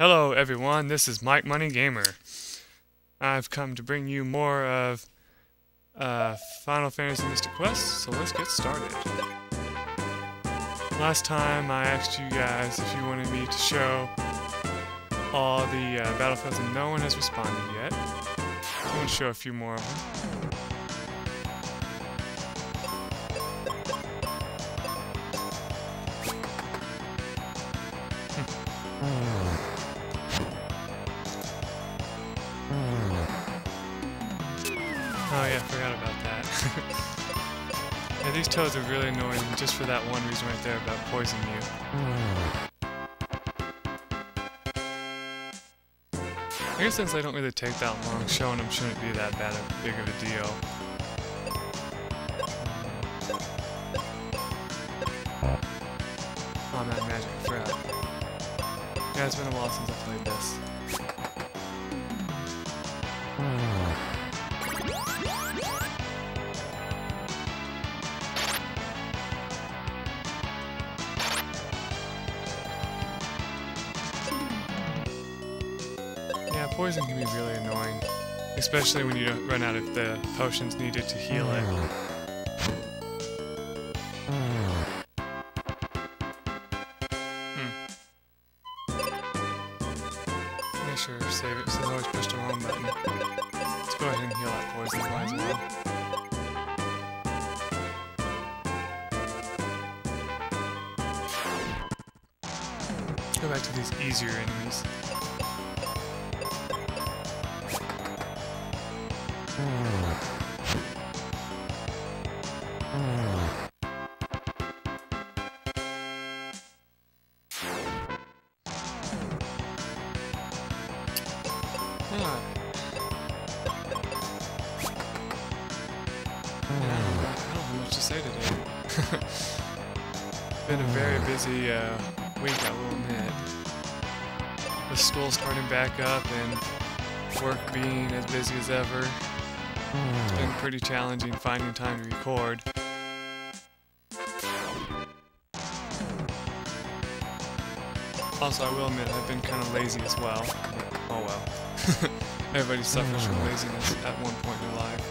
Hello everyone, this is MikeMoneyGMR. I've come to bring you more of Final Fantasy Mystic Quest, so let's get started. Last time I asked you guys if you wanted me to show all the battlefields and no one has responded yet. I'm going to show a few more of them. Oh yeah, I forgot about that. Yeah, these toads are really annoying just for that one reason right there about poisoning you. I guess since they don't really take that long, showing them shouldn't be that big of a deal. Oh man, magic, I forgot. Yeah, it's been a while since I played this. Yeah, poison can be really annoying, especially when you don't run out of the potions needed to heal it. Make sure to save it, so I always push the home button. Let's go ahead and heal that poison might as well. Go back to these easier enemies. I don't have much to say today. Been a very busy week, I will admit. The school's starting back up and work being as busy as ever. It's been pretty challenging finding time to record. Also, I will admit I've been kind of lazy as well. Oh well. Everybody suffers from laziness at one point in their life.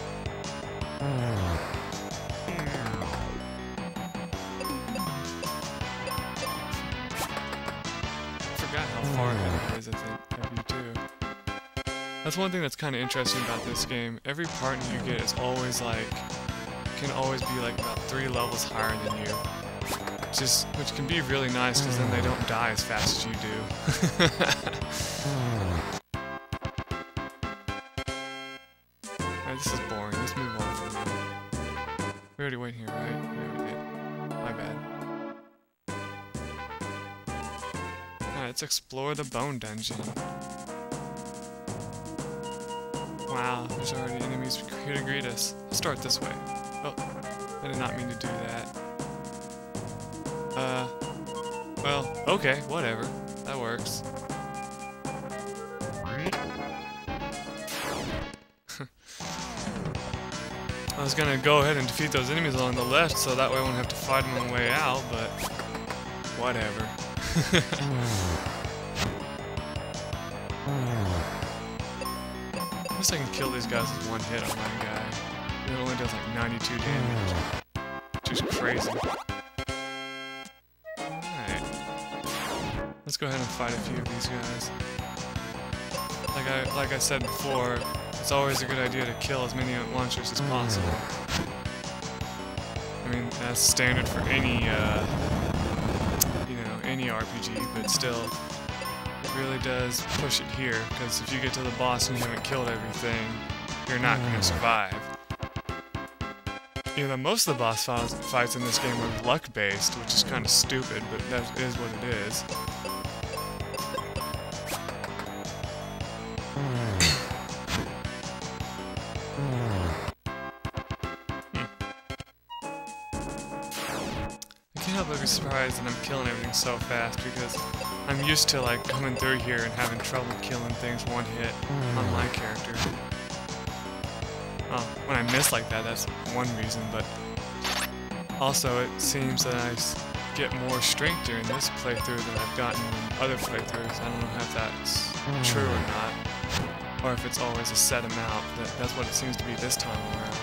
I forgot how far ahead it is, I think, of you too. That's one thing that's kind of interesting about this game. Every partner you get is always like, can always be like about 3 levels higher than you. Which can be really nice because then they don't die as fast as you do. Alright, this is boring. Let's move on from here. We already went here, right? Yeah, we did. My bad. Alright, let's explore the bone dungeon. Wow, there's already enemies here to greet us. Let's start this way. Oh, I did not mean to do that. Well, okay, whatever. That works. I was gonna go ahead and defeat those enemies along the left, so that way I won't have to fight them on the way out, but whatever. I guess I can kill these guys with one hit on one guy. It only does like 92 damage, which is crazy. Let's go ahead and fight a few of these guys. Like I said before, it's always a good idea to kill as many launchers as possible. I mean, that's standard for any, any RPG, but still, it really does push it here, because if you get to the boss and you haven't killed everything, you're not going to survive. You know, most of the boss fights in this game are luck-based, which is kind of stupid, but that is what it is. I can't help but be surprised that I'm killing everything so fast, because I'm used to like coming through here and having trouble killing things one hit on my character. When I miss like that, that's one reason, but also it seems that get more strength during this playthrough than I've gotten in other playthroughs. I don't know if that's true or not, or if it's always a set amount. That's what it seems to be this time around.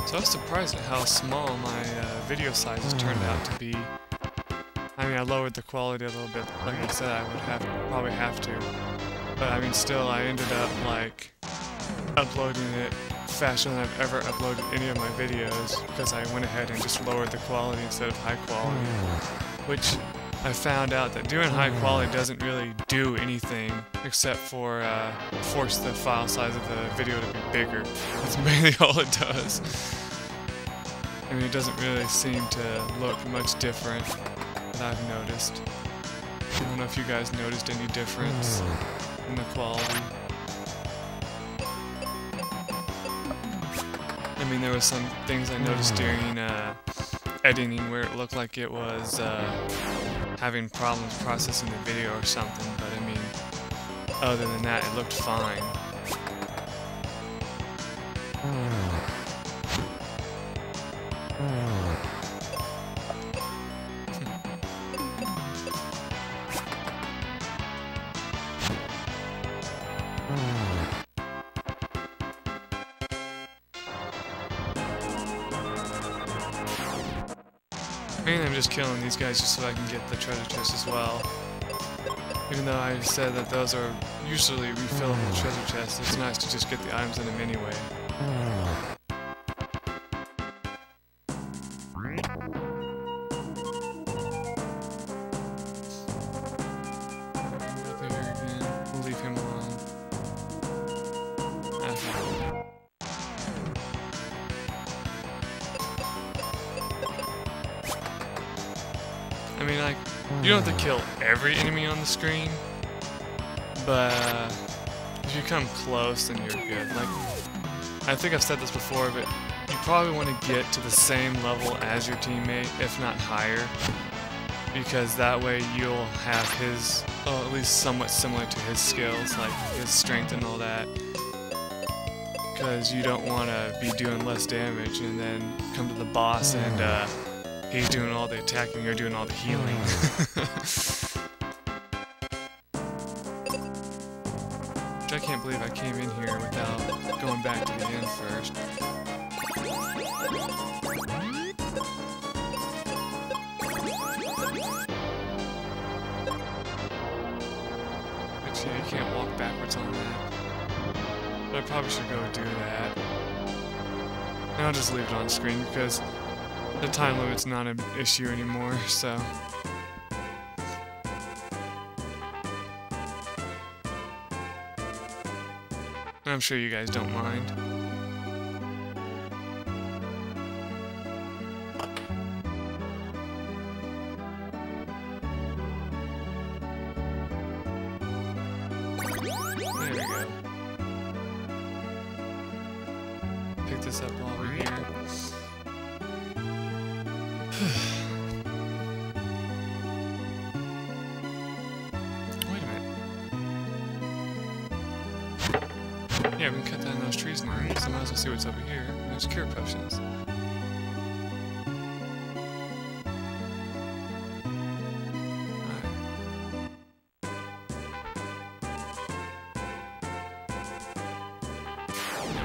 So I was surprised at how small my video sizes turned out to be. I mean, I lowered the quality a little bit, like I said I would probably have to. But I mean, still, I ended up like uploading it faster than I've ever uploaded any of my videos because I went ahead and just lowered the quality instead of high quality. Which I found out that doing high quality doesn't really do anything except for force the file size of the video to be bigger. That's mainly all it does. I mean, it doesn't really seem to look much different that I've noticed. I don't know if you guys noticed any difference in the quality. I mean, there was some things I noticed during editing where it looked like it was having problems processing the video or something, but I mean, other than that, it looked fine. Mainly I'm just killing these guys just so I can get the treasure chests as well. Even though I said that those are usually refillable treasure chests, it's nice to just get the items in them anyway. Over here again. We'll leave him alone. I mean, like, you don't have to kill every enemy on the screen, but if you come close, then you're good. Like, I think I've said this before, but you probably want to get to the same level as your teammate, if not higher, because that way you'll have his, oh, at least somewhat similar to his skills, like his strength and all that, because you don't want to be doing less damage and then come to the boss and he's doing all the attacking, you're doing all the healing. Which I can't believe I came in here without going back to the end first. But yeah, you can't walk backwards on that. But I probably should go do that. And I'll just leave it on screen because the time limit's not an issue anymore, so. I'm sure you guys don't mind. There we go. Pick this up while we're here. Wait a minute. Yeah, we can cut down those trees now, so I might as well see what's over here. There's cure potions.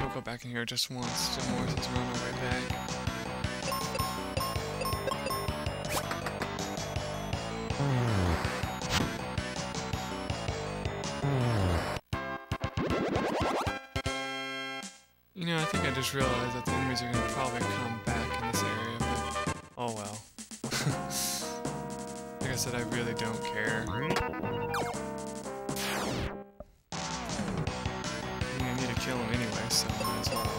We'll go back in here just once, just more since we're on our way back. You know, I think I just realized that the enemies are going to probably come back in this area, but oh well. Like I said, I really don't care. I mean, I need to kill him anyway, so might as well.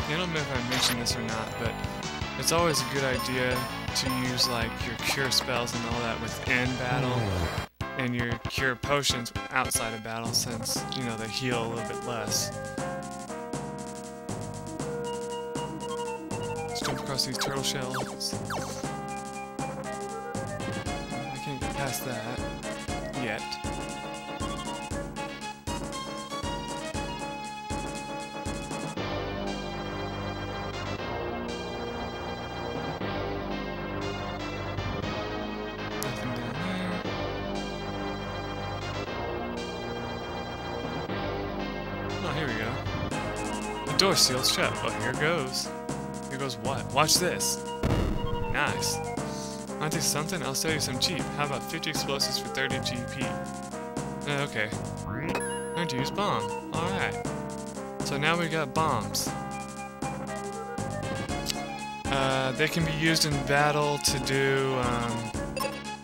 I don't know if I mentioned this or not, but it's always a good idea to use like your cure spells and all that within battle, and your cure potions outside of battle, since, you know, they heal a little bit less. Let's jump across these turtle shells. I can't get past that yet. Door sealed shut. Oh, here goes. Here goes what? Watch this. Nice. Want this something? I'll sell you some cheap. How about 50 explosives for 30 GP? Okay. Learn to use bomb. Alright. So now we got bombs. They can be used in battle to do, I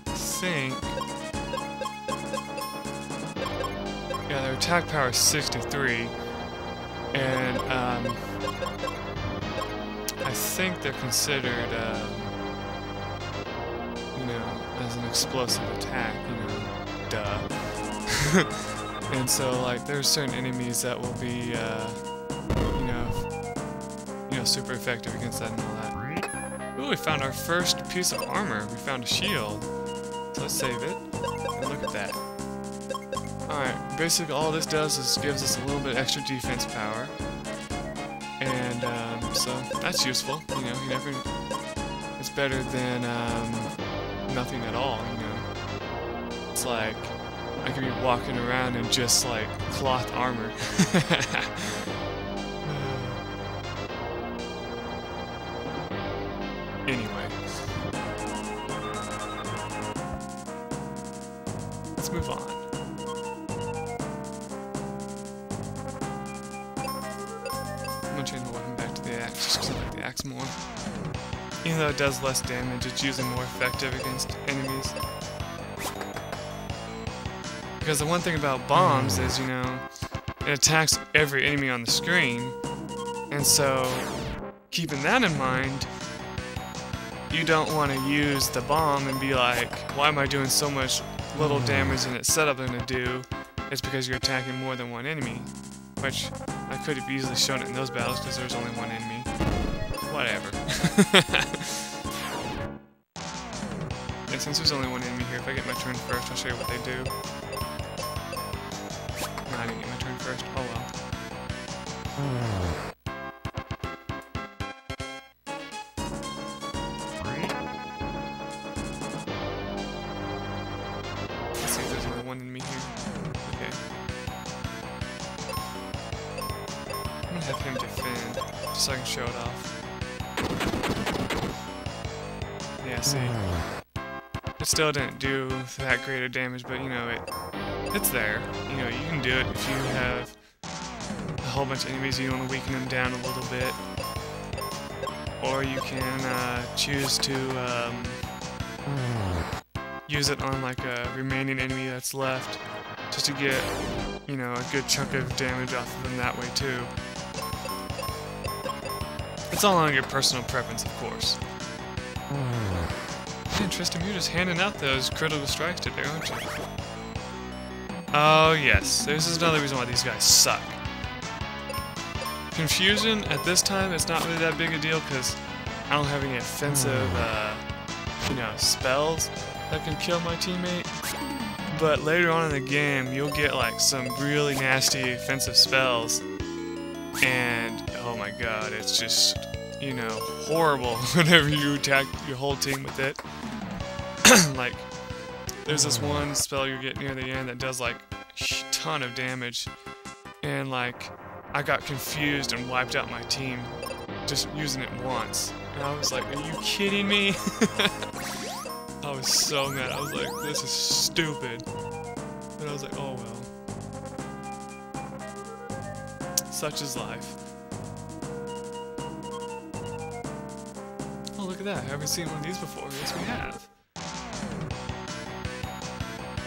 think... yeah, their attack power is 63. And, I think they're considered, you know, as an explosive attack, you know, duh. And so, like, there's certain enemies that will be, you know, super effective against that and all that. Ooh, we found our first piece of armor. We found a shield. So let's save it. And look at that. Alright, basically all this does is gives us a little bit extra defense power. And, so that's useful, you know, it's better than, nothing at all, you know. It's like, I could be walking around in just, like, cloth armor. Anyway. Let's move on. I'm gonna change my weapon back to the axe just because I like the axe more. Even though it does less damage, it's usually more effective against enemies. Because the one thing about bombs is, you know, it attacks every enemy on the screen. And so, keeping that in mind, you don't want to use the bomb and be like, why am I doing so much little damage than its setup going to do? It's because you're attacking more than one enemy. Which, I could have easily shown it in those battles because there's only one enemy. Whatever. Yeah, since there's only one enemy here, if I get my turn first, I'll show you what they do. No, I didn't get my turn first. Oh well. Let's see if there's only one enemy here. Okay. I'm gonna have him defend, just so I can show it off. Yeah, see? It still didn't do that great of damage, but you know, it's there. You know, you can do it if you have a whole bunch of enemies, you want to weaken them down a little bit. Or you can choose to use it on like a remaining enemy that's left, just to get, you know, a good chunk of damage off of them that way too. It's all on your personal preference, of course. Man, Tristan, you're just handing out those critical strikes today, aren't you? Oh yes, this is another reason why these guys suck. Confusion, at this time, it's not really that big a deal because I don't have any offensive, you know, spells that can kill my teammate. But later on in the game, you'll get like some really nasty offensive spells. And, oh my god, it's just, you know, horrible whenever you attack your whole team with it. Like, there's this one spell you get near the end that does like a ton of damage. And like, I got confused and wiped out my team just using it once. And I was like, are you kidding me? I was so mad. I was like, this is stupid. But I was like, oh well. Such is life. Oh, look at that. I haven't seen one of these before. Yes, we have.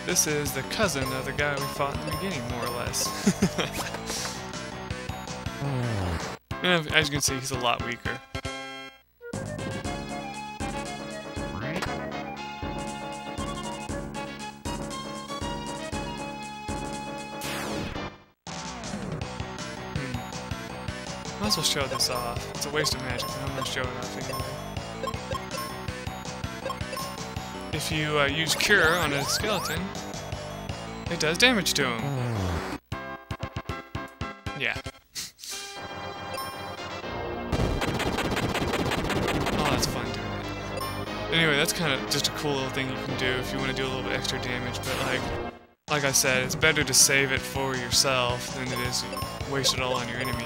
This is the cousin of the guy we fought in the beginning, more or less. And as you can see, he's a lot weaker. Might as well show this off. It's a waste of magic, but I'm gonna show it off anyway. If you use Cure on a skeleton, it does damage to him. Yeah. Oh, that's fun doing it. Anyway, that's kind of just a cool little thing you can do if you want to do a little bit extra damage, but like I said, it's better to save it for yourself than it is waste it all on your enemy.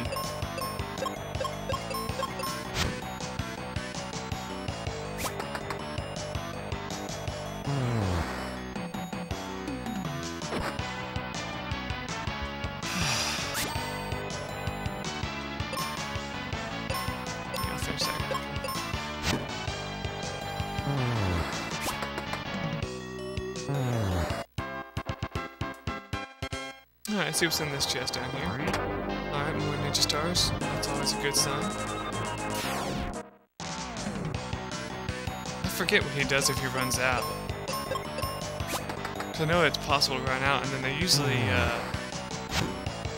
Alright, let's see what's in this chest down here. Alright, more ninja stars. That's always a good sign. I forget what he does if he runs out. Cause I know it's possible to run out, and then they usually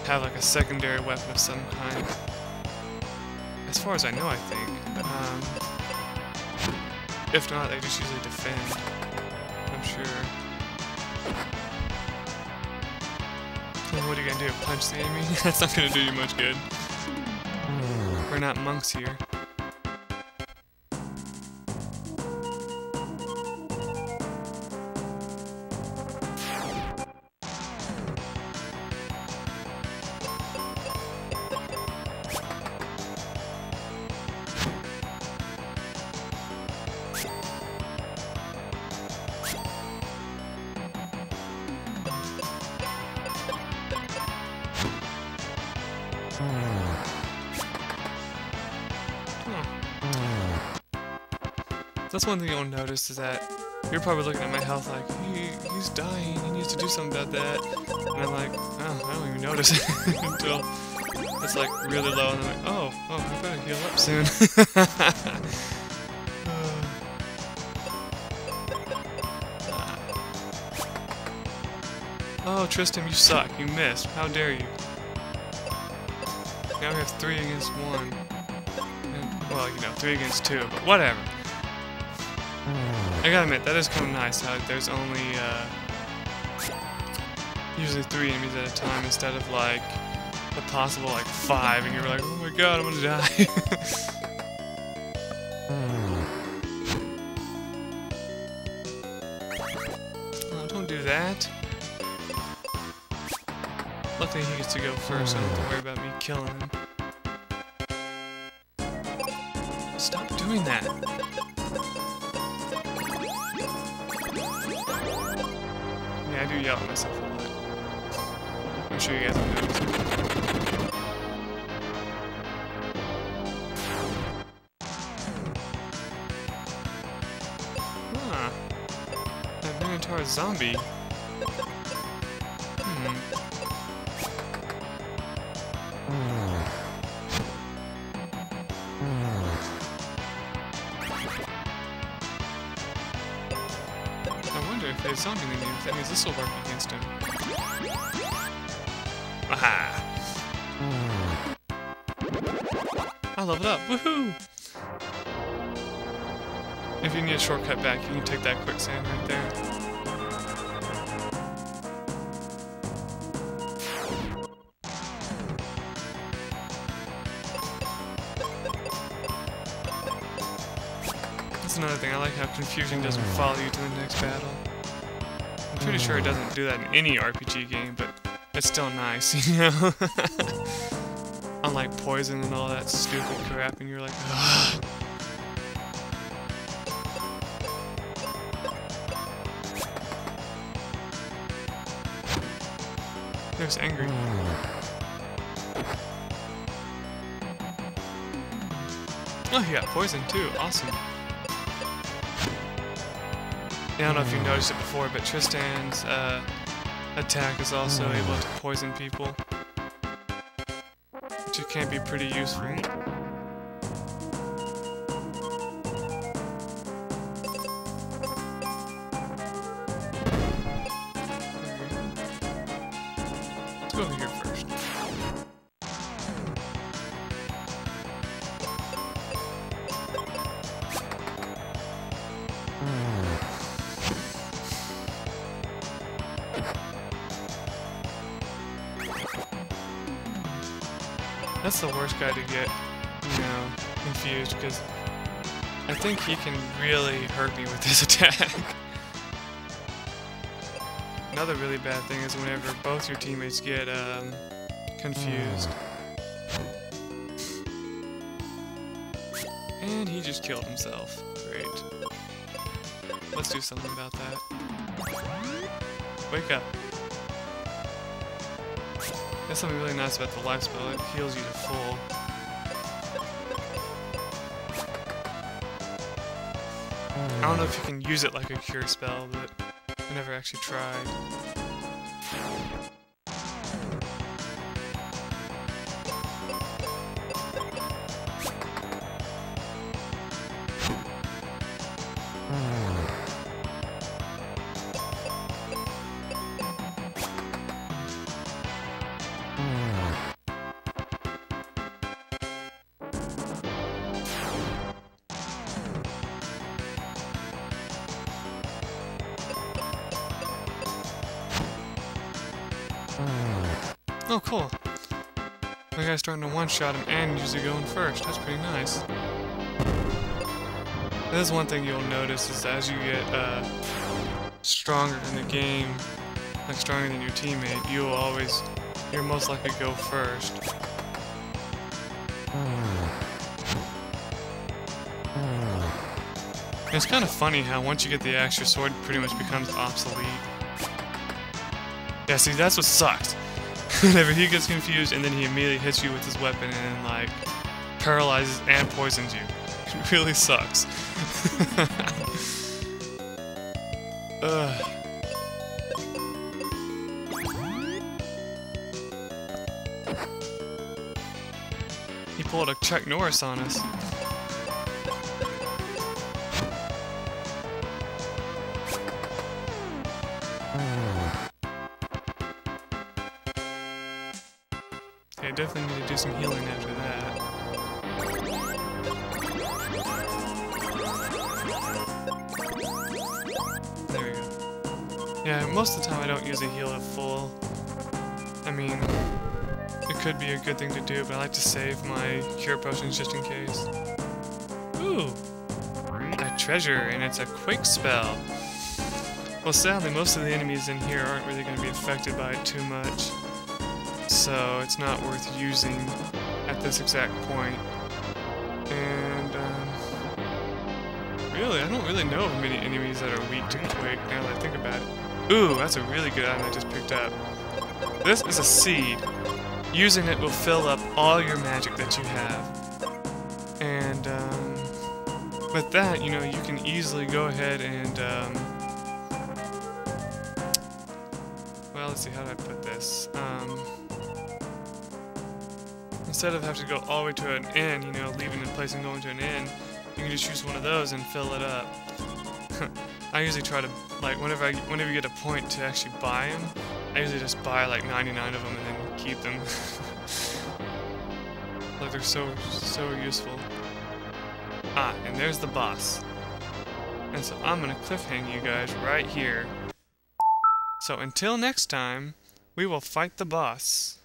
have like a secondary weapon of some kind. As far as I know, I think. If not, they just usually defend. I'm sure. What are you gonna do? Punch the enemy? That's not gonna do you much good. We're not monks here. That's one thing you'll notice is that you're probably looking at my health like, he's dying, he needs to do something about that. And I'm like, oh, I don't even notice it until it's like really low, and I'm like, oh, I better heal up soon. Oh, Tristan, you suck. You missed. How dare you? Now we have 3 against 1. And, well, you know, 3 against 2, but whatever. I gotta admit, that is kind of nice how there's only usually 3 enemies at a time instead of like a possible like 5, and you're like, oh my god, I'm gonna die. Oh, don't do that. Luckily he gets to go first, so I don't have to worry about me killing him. Stop doing that. Yeah, I do yell at myself a lot. I'm sure you guys have noticed. Huh. A Minotaur zombie. If there's zombie in the game, that means this will work against him. Aha! I leveled up! Woohoo! If you need a shortcut back, you can take that quicksand right there. That's another thing, I like how confusion doesn't follow you to the next battle. I'm pretty sure it doesn't do that in any RPG game, but it's still nice, you know? Unlike poison and all that stupid crap, and you're like, ugh. There's angry. Oh, he got poison too. Awesome. I don't know if you noticed it before, but Tristan's attack is also able to poison people, which can be pretty useful. Let's go over here first. That's the worst guy to get, you know, confused, because I think he can really hurt me with his attack. Another really bad thing is whenever both your teammates get confused. And he just killed himself. Great. Let's do something about that. Wake up. That's something really nice about the life spell. It heals you to full. I don't know if you can use it like a cure spell, but I never actually tried. Oh, cool. My guy's starting to one-shot him and usually going first. That's pretty nice. There's one thing you'll notice is as you get stronger in the game, like stronger than your teammate, you're most likely to go first. And it's kind of funny how once you get the axe, your sword pretty much becomes obsolete. Yeah, see, that's what sucks. Whenever he gets confused and then he immediately hits you with his weapon and like paralyzes and poisons you. It really sucks. He pulled a Chuck Norris on us. Okay, definitely need to do some healing after that. There we go. Yeah, most of the time I don't usually heal at full. I mean, it could be a good thing to do, but I like to save my cure potions just in case. Ooh! A treasure, and it's a quick spell. Well, sadly, most of the enemies in here aren't really going to be affected by it too much. So it's not worth using at this exact point. And, really, I don't really know of many enemies that are weak to Quake now that I think about it. Ooh, that's a really good item I just picked up. This is a seed. Using it will fill up all your magic that you have. And, with that, you know, you can easily go ahead and, well, let's see, how do I put this? Instead of having to go all the way to an inn, you know, leaving in place and going to an inn, you can just use one of those and fill it up. I usually try to, like, whenever you get a point to actually buy them, I usually just buy like 99 of them and then keep them. Like, they're so useful. Ah, and there's the boss. And so I'm gonna cliffhang you guys right here. So until next time, we will fight the boss.